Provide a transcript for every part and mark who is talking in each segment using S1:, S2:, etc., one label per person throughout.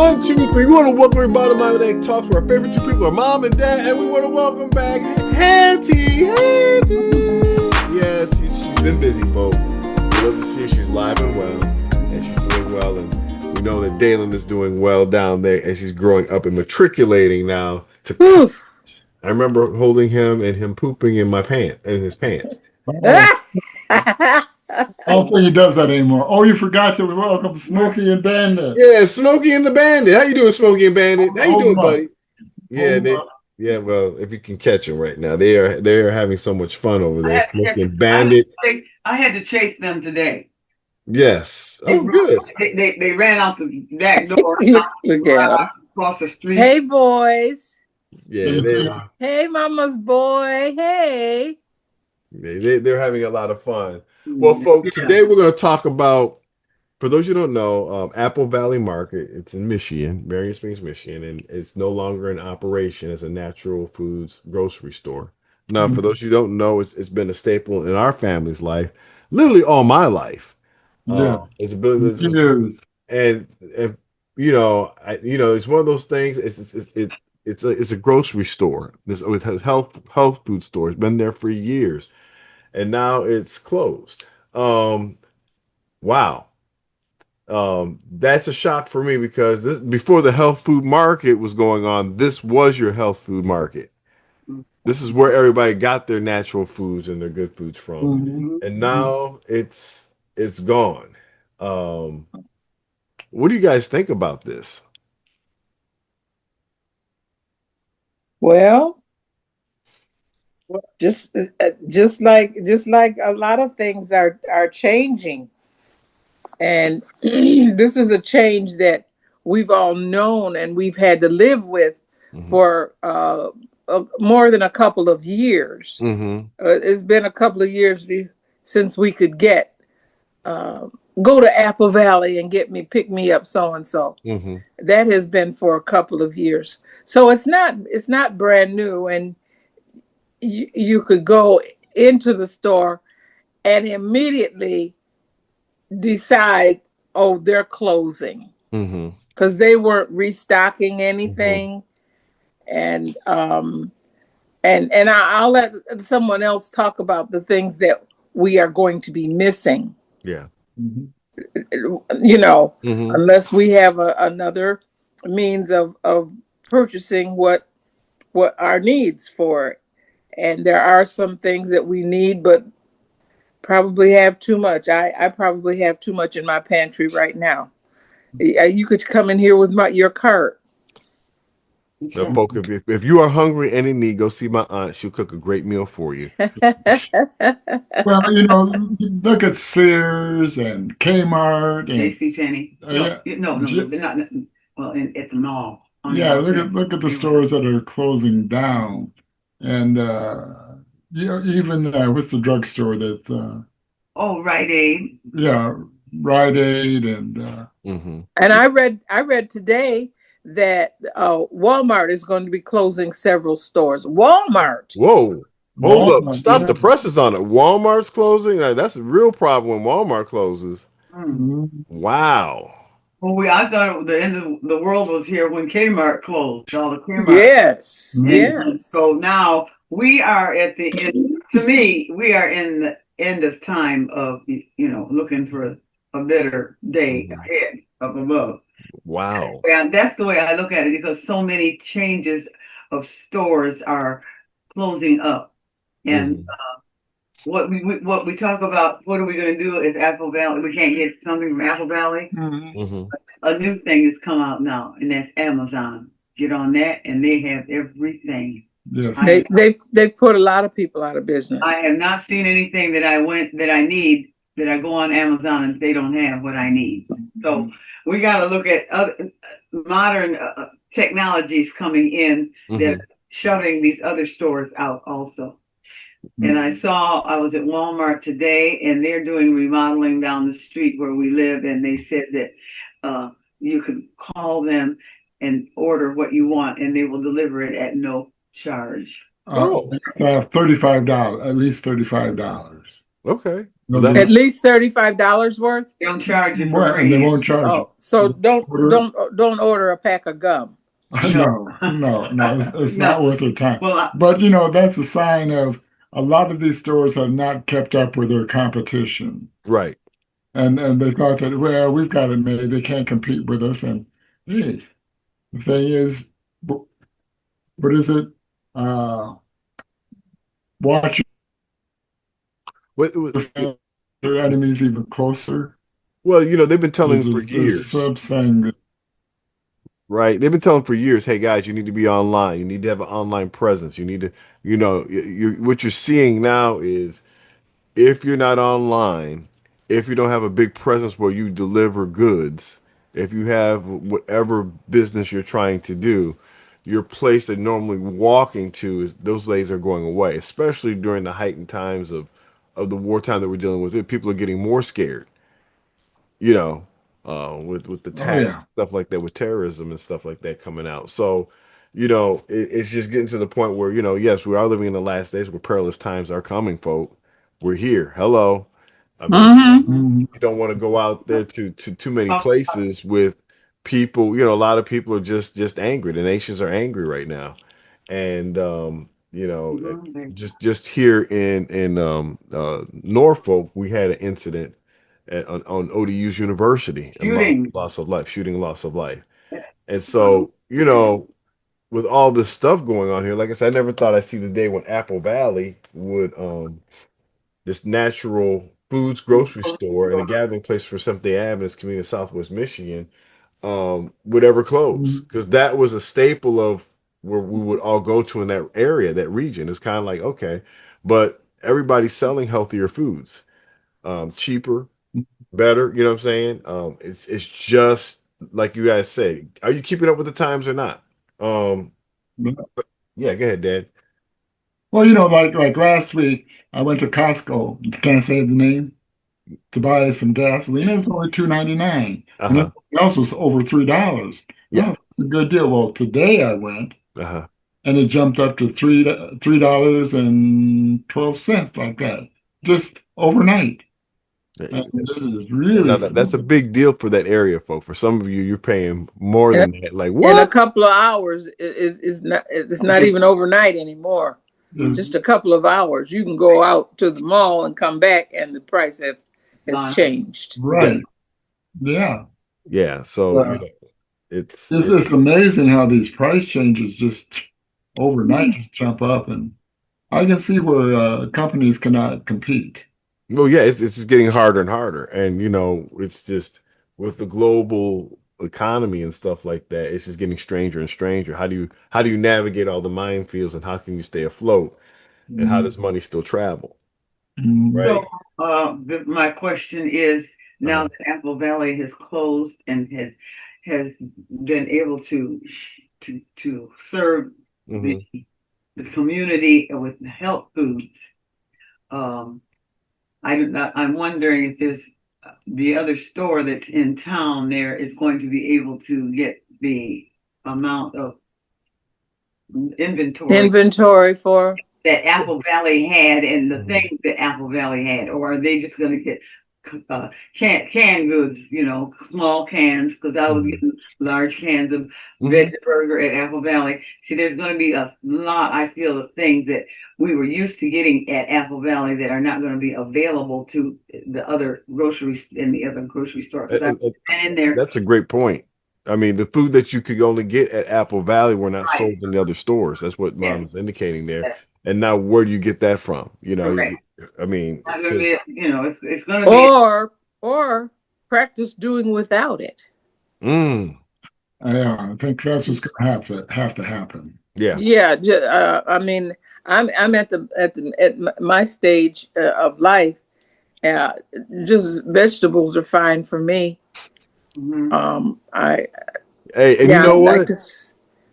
S1: One, two, three. We want to welcome everybody to Mom and Dad Talks, where our favorite two people are Mom and Dad, and we want to welcome back Hantie. Hantie. Yes, she's been busy, folks. We love to see her. She's live and well, and she's doing well. And we know that Dalen is doing well down there, and she's growing up and matriculating now to college.
S2: Oof.
S1: I remember holding him and him pooping in his pants.
S3: Oh, I don't think he does that anymore. Oh, you forgot to welcome Smokey and Bandit.
S1: Yeah, Smokey and the Bandit. How you doing, Smokey and Bandit? How you
S3: Hold
S1: doing,
S3: him up.
S1: buddy? Yeah,
S3: Hold him
S1: they,
S3: up.
S1: yeah. Well, if you can catch them right now, they are having so much fun over there. Smokey and Bandit.
S4: I had to chase them today.
S1: Yes. Oh, good.
S4: They ran out the back door.
S2: Look at him.
S4: Across the street.
S2: Hey, boys.
S1: Yeah,
S2: Hey, mama's boy. Hey.
S1: they're having a lot of fun. Well, folks, today we're going to talk about, for those who don't know, Apple Valley Market. It's in Michigan, Marion Springs, Michigan, and it's no longer in operation as a natural foods grocery store. Now, for those who don't know, it's been a staple in our family's life, literally all my life.
S3: Yeah.
S1: It's a business,
S3: Cheers.
S1: and it's one of those things. It's a grocery store. It has health food store. It's been there for years, and now it's closed. Wow. That's a shock for me because before the health food market was going on, this was your health food market. This is where everybody got their natural foods and their good foods from.
S3: Mhm.
S1: And now it's gone. What do you guys think about this?
S2: Well, just like a lot of things are changing, and this is a change that we've all known and we've had to live with for more than a couple of years. It's been a couple of years since we could go to Apple Valley and pick me up so and so. That has been for a couple of years. So it's not brand new, and you could go into the store and immediately decide, oh, they're closing because they weren't restocking anything. And I'll let someone else talk about the things that we are going to be missing.
S1: Yeah.
S2: Unless we have another means of purchasing what our needs for it. And there are some things that we need, but probably have too much. I probably have too much in my pantry right now. You could come in here with your cart.
S1: So, folks, if you are hungry and in need, go see my aunt. She'll cook a great meal for you.
S3: Well, look at Sears and Kmart and
S4: JCPenney. No, they're not. Well, at the mall.
S3: Yeah, look at the stores that are closing down, and even what's the drugstore that?
S4: Rite Aid.
S3: Yeah, Rite Aid and.
S2: And I read today that Walmart is going to be closing several stores. Walmart.
S1: Whoa. Hold up. Stop the presses on it. Walmart's closing? That's a real problem when Walmart closes. Wow.
S4: Well, I thought the end of the world was here when Kmart closed. All the Kmart.
S2: Yes.
S4: So now we are at the end. To me, we are in the end of time of looking for a better day ahead up above.
S1: Wow.
S4: And that's the way I look at it, because so many changes of stores are closing up. And what we talk about, what are we going to do if Apple Valley, we can't get something from Apple Valley? A new thing has come out now, and that's Amazon. Get on that, and they have everything.
S3: Yes.
S2: They've put a lot of people out of business.
S4: I have not seen anything that I need, that I go on Amazon and they don't have what I need. So we got to look at other modern technologies coming in that are shoving these other stores out also. And I was at Walmart today, and they're doing remodeling down the street where we live, and they said that you can call them and order what you want, and they will deliver it at no charge.
S3: $35, at least $35.
S1: Okay. Well,
S3: No,
S2: At least $35 worth.
S4: They don't charge you for
S3: well, and they
S4: ingredients.
S3: won't charge you.
S2: Oh, so
S3: Order,
S2: don't order a pack of gum.
S4: No.
S3: no, it's
S4: No.
S3: not worth their time.
S4: Well,
S3: But that's a sign of a lot of these stores have not kept up with their competition.
S1: right.
S3: And they thought that, well, we've got it made. They can't compete with us. And hey, the thing is, what is it? Uh, watch
S1: What,
S3: your enemies even closer.
S1: well, they've been telling for
S3: There's
S1: years,
S3: sub saying that,
S1: right? They've been telling for years, hey guys, you need to be online. You need to have an online presence. You need to, what you're seeing now is if you're not online, if you don't have a big presence where you deliver goods, if you have whatever business you're trying to do, your place that normally walking to is those days are going away, especially during the heightened times of the wartime that we're dealing with. People are getting more scared, you know, with the
S3: oh
S1: tax
S3: yeah,
S1: stuff like that, with terrorism and stuff like that coming out. So, it's just getting to the point where yes, we are living in the last days where perilous times are coming, folk. We're here. Hello. I mean,
S2: Mm-hmm.
S3: mhm,
S1: you don't want to go out there to too many places with people. A lot of people are just angry. The nations are angry right now, and just here in Norfolk, we had an incident on ODU's University and
S4: shooting.
S1: loss of life, shooting, loss of life. And
S4: Wow.
S1: so, with all this stuff going on here, like I said, I never thought I'd see the day when Apple Valley would this natural foods grocery store and a gathering place for Seventh-day Adventist community in Southwest Michigan would ever close,
S3: mhm,
S1: because that was a staple of where we would all go to in that area, that region. It's kind of like, okay, but everybody's selling healthier foods, cheaper, better. You know what I'm saying? It's just like you guys say. Are you keeping up with the times or not? Um,
S3: mhm.
S1: yeah, go ahead, Dad.
S3: Well, like last week, I went to Costco. Can I say the name? To buy some gasoline. It was only $2.99, and
S1: Uh-huh.
S3: everything else was over $3.
S1: Yeah.
S3: Oh, it's a good deal. Well, today I went,
S1: Uh-huh.
S3: and it jumped up to $3.12, like that, just overnight. And it is
S1: Now
S3: really
S1: that's a big deal for that area, folks. For some of you, you're paying more
S2: In,
S1: than that. Like
S2: in a
S1: what?
S2: couple of hours it's not even overnight anymore.
S3: is
S2: Just a couple of hours. You can go out to the mall and come back and the price has
S4: Gone.
S2: changed.
S1: Yeah.
S3: right. Yeah.
S1: Yeah. So,
S3: Uh,
S1: it's
S3: it's,
S1: it.
S3: it's amazing how these price changes just overnight just jump up, and I can see where companies cannot compete.
S1: Well, yeah, it's just getting harder and harder, and it's just with the global economy and stuff like that. It's just getting stranger and stranger. How do you navigate all the minefields, and how can you stay afloat, and how does money still travel?
S3: Mhm.
S4: So,
S1: Right.
S4: my question is, now
S1: Uh-huh.
S4: that Apple Valley has closed and has been able to serve the
S1: Hmm.
S4: the community with health foods, um, I'm wondering if there's the other store that's in town there is going to be able to get the amount of inventory
S2: Inventory for
S4: that Apple Valley had and the things that Apple Valley had, or are they just going to get canned goods, small cans? Because I was
S1: Hmm.
S4: getting large cans of
S1: Hmm.
S4: veggie burger at Apple Valley. See, there's going to be a lot, I feel, of things that we were used to getting at Apple Valley that are not going to be available to the other groceries in the other grocery store. Because I've been in there,
S1: That's a great point. I mean, the food that you could only get at Apple Valley were not
S4: right?
S1: sold in the other stores. That's what
S4: Yes,
S1: Mom is indicating there.
S4: yes,
S1: And now, where do you get that from?
S4: correct.
S1: I mean,
S4: Not going to be,
S1: because
S4: it's going to be
S2: or practice doing without it.
S1: mm,
S3: Yeah, I think that's what's going to have to happen.
S1: yeah,
S2: Yeah, I mean, I'm at my stage of life. Uh, just vegetables are fine for me.
S4: mhm.
S2: I
S1: hey, and you
S2: Yeah, I
S1: know
S2: like
S1: what?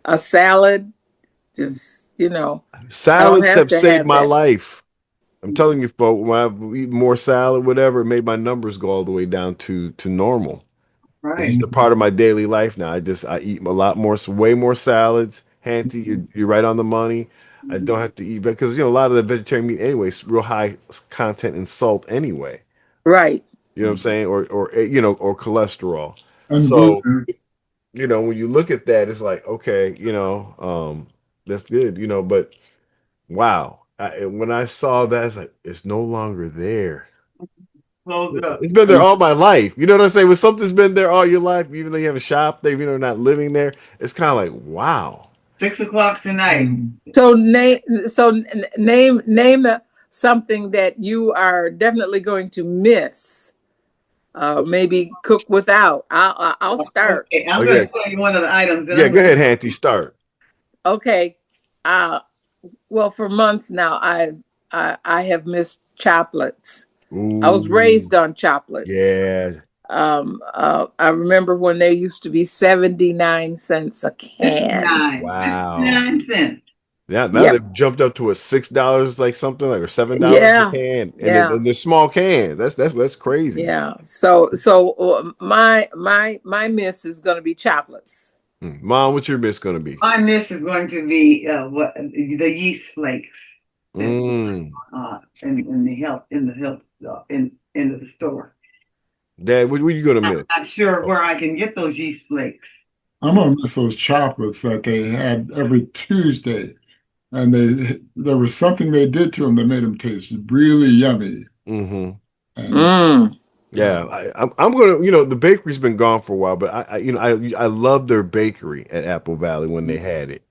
S2: a salad. Just I don't
S1: Salads
S2: have
S1: have
S2: to
S1: saved
S2: have
S1: my
S2: that.
S1: life. I'm telling you, folks, when I've eaten more salad, whatever, it made my numbers go all the way down to normal. It's
S4: Right.
S1: just a part of my daily life now. I eat a lot more, way more salads. Hanty, you're right on the money. I don't have to eat because a lot of the vegetarian meat anyway is real high content in salt anyway.
S2: Right.
S1: You know what I'm saying? Or cholesterol.
S3: And
S1: So,
S3: gluten.
S1: when you look at that, it's like, okay, that's good, but wow. When I saw that, it's like it's no longer there.
S4: Closed up.
S1: It's been there all my life. You know what I'm saying? When something's been there all your life, even though you have a shop there, not living there, it's kind of like, wow.
S4: 6 o'clock tonight.
S2: So name something that you are definitely going to miss. Maybe cook without. I'll start.
S4: Okay, I'm
S1: Oh
S4: going
S1: yeah,
S4: to tell you one of the items that
S1: yeah.
S4: I'm
S1: Go
S4: going
S1: ahead,
S4: to.
S1: Hanty. Start.
S2: Okay. Uh, well, for months now, I have missed chocolates. I was
S1: Ooh,
S2: raised on chocolates.
S1: yeah.
S2: I remember when they used to be 79 cents a can.
S4: 59,
S1: Wow.
S4: 59 cents.
S1: Yeah, now
S2: Yep.
S1: they've jumped up to a $6 like something like or $7 a
S2: Yeah.
S1: can, and
S2: Yeah.
S1: they're small cans. That's crazy.
S2: Yeah. So my miss is going to be chocolates.
S1: Mom, what's your miss gonna be?
S4: My miss is going to be what the yeast flakes that
S1: Mm.
S4: in the store.
S1: Dad, what you gonna
S4: I'm
S1: miss?
S4: not sure
S1: Oh,
S4: where I can get those yeast flakes.
S3: I'm gonna miss those chocolates that they had every Tuesday, and there was something they did to them that made them taste really yummy.
S1: mm-hmm.
S3: And
S2: Mm.
S1: Yeah, I'm gonna. The bakery's been gone for a while, but I love their bakery at Apple Valley when they had it.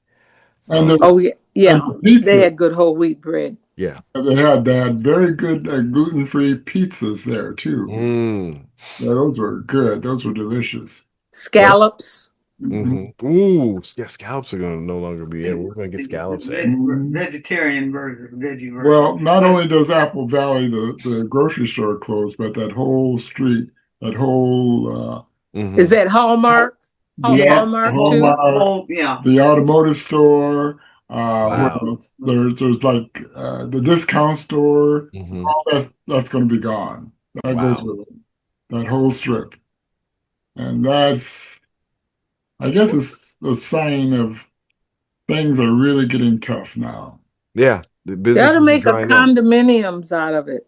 S3: and the
S2: Oh yeah.
S3: and
S2: Yeah.
S3: the
S2: They
S3: pizza
S2: had good whole wheat bread.
S1: Yeah.
S3: they had very good gluten-free pizzas there too.
S1: Mm.
S3: Yeah, those were good. Those were delicious.
S1: Yep.
S2: Scallops.
S3: Mhm.
S1: Mm-hmm. Ooh, yeah, scallops are gonna no longer be there. We're gonna get scallops at.
S3: Mhm.
S4: Vegetarian burger, veggie burger.
S3: Well, not only does Apple Valley, the grocery store close, but that whole street, that whole
S2: Is
S1: Mm-hmm.
S2: that Hallmark?
S3: yeah,
S4: The
S2: Hallmark
S4: whole,
S2: too?
S3: Walmart,
S4: yeah.
S3: the automotive store, what
S1: Wow.
S3: else? There's like the discount store.
S1: Mm-hmm.
S3: All that's going to be gone. That goes
S1: Wow.
S3: with it. That whole strip, and that's I guess it's a sign of things are really getting tough now.
S1: Yeah, the
S2: They ought to
S1: businesses are
S2: make a
S1: drying up.
S2: condominiums out of it.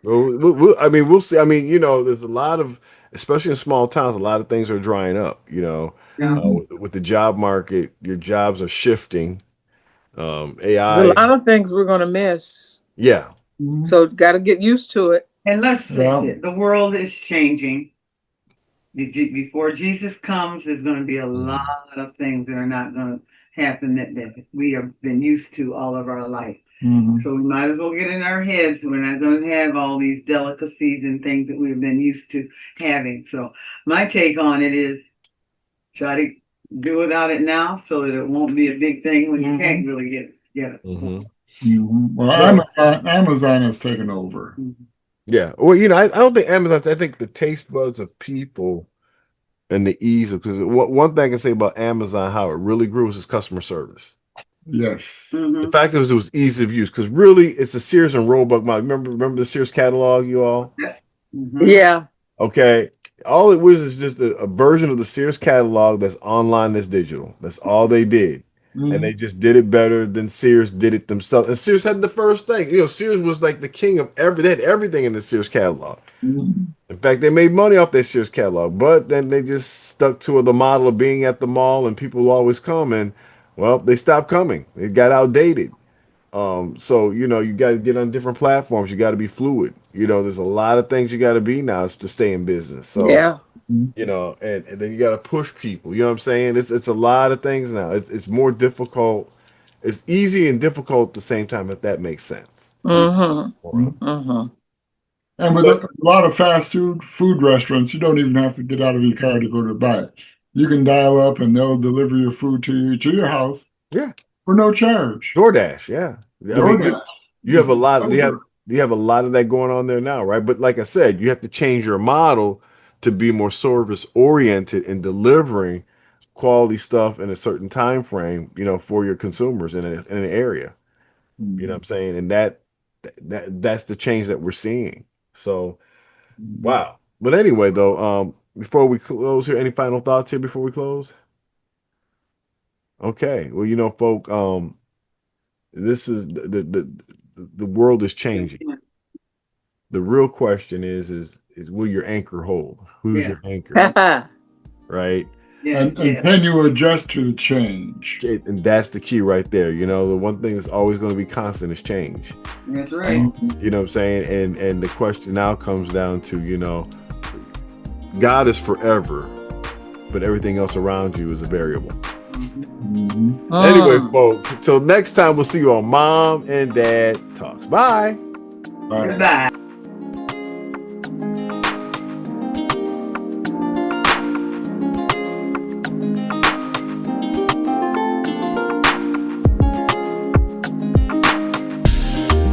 S1: Well, I mean, we'll see. I mean, there's a lot of, especially in small towns, a lot of things are drying up.
S4: Yeah.
S3: Mhm.
S1: With the job market, your jobs are shifting.
S2: There's a
S1: AI,
S2: lot of things we're going to miss.
S1: yeah.
S3: Mhm.
S2: So got to get used to it.
S4: And let's face
S3: Yeah.
S4: it, the world is changing. Before Jesus comes, there's going to be a lot
S1: Mhm.
S4: of things that are not going to happen that we have been used to all of our life.
S3: Mhm.
S4: So we might as well get in our heads. We're not going to have all these delicacies and things that we've been used to having. So my take on it is try to do without it now so that it won't be a big thing when you can't really get it.
S1: Hmm.
S3: Mhm. Well,
S1: Well,
S3: Amazon has taken over.
S4: Mhm.
S1: yeah. Well, I don't think Amazon. I think the taste buds of people and the ease of because one thing I can say about Amazon, how it really grew is its customer service.
S3: Yes.
S1: The
S4: Mm-hmm.
S1: fact is, it was easy of use because really, it's a Sears and Roebuck model. Remember the Sears catalog, you all?
S4: Yes. Mm-hmm.
S2: Yeah.
S1: Okay. All it was is just a version of the Sears catalog that's online, that's digital. That's all they did. And they
S3: Mhm.
S1: just did it better than Sears did it themselves. And Sears had the first thing. Sears was like the king of they had everything in the Sears catalog.
S3: Mhm.
S1: In fact, they made money off their Sears catalog, but then they just stuck to the model of being at the mall and people will always come and well, they stopped coming. It got outdated. So you got to get on different platforms. You got to be fluid. There's a lot of things you got to be now to stay in business. So
S2: Yeah.
S1: and then you got to push people. You know what I'm saying? It's a lot of things now. It's more difficult. It's easy and difficult at the same time, if that makes sense to make
S2: Mm-hmm.
S1: more of.
S3: Mhm.
S2: Mm-hmm.
S3: And with
S1: But
S3: a lot of fast food restaurants, you don't even have to get out of your car to go to buy it. You can dial up and they'll deliver your food to you to your house
S1: yeah,
S3: for no charge.
S1: DoorDash, yeah. I mean,
S3: DoorDash
S1: you have
S3: is
S1: a lot.
S3: over.
S1: You have a lot of that going on there now, right? But like I said, you have to change your model to be more service oriented in delivering quality stuff in a certain time frame, for your consumers in an area. You know what
S3: Mhm.
S1: I'm saying? And that's the change that we're seeing. So,
S3: Mhm.
S1: wow. But anyway, though, before we close here, any final thoughts here before we close? Okay. Well, you know, folk, this is the world is changing. The real question is will your anchor hold? Who's
S4: Yeah.
S1: your anchor? Right?
S4: Yeah.
S3: And can you adjust to the change?
S1: And that's the key right there. You know, the one thing that's always going to be constant is change.
S4: That's right.
S1: You know what I'm saying? And the question now comes down to, you know, God is forever, but everything else around you is a variable.
S3: Mm-hmm.
S1: Anyway, folks, till next time, we'll see you on Mom and Dad Talks. Bye.
S3: Bye.
S4: Goodbye.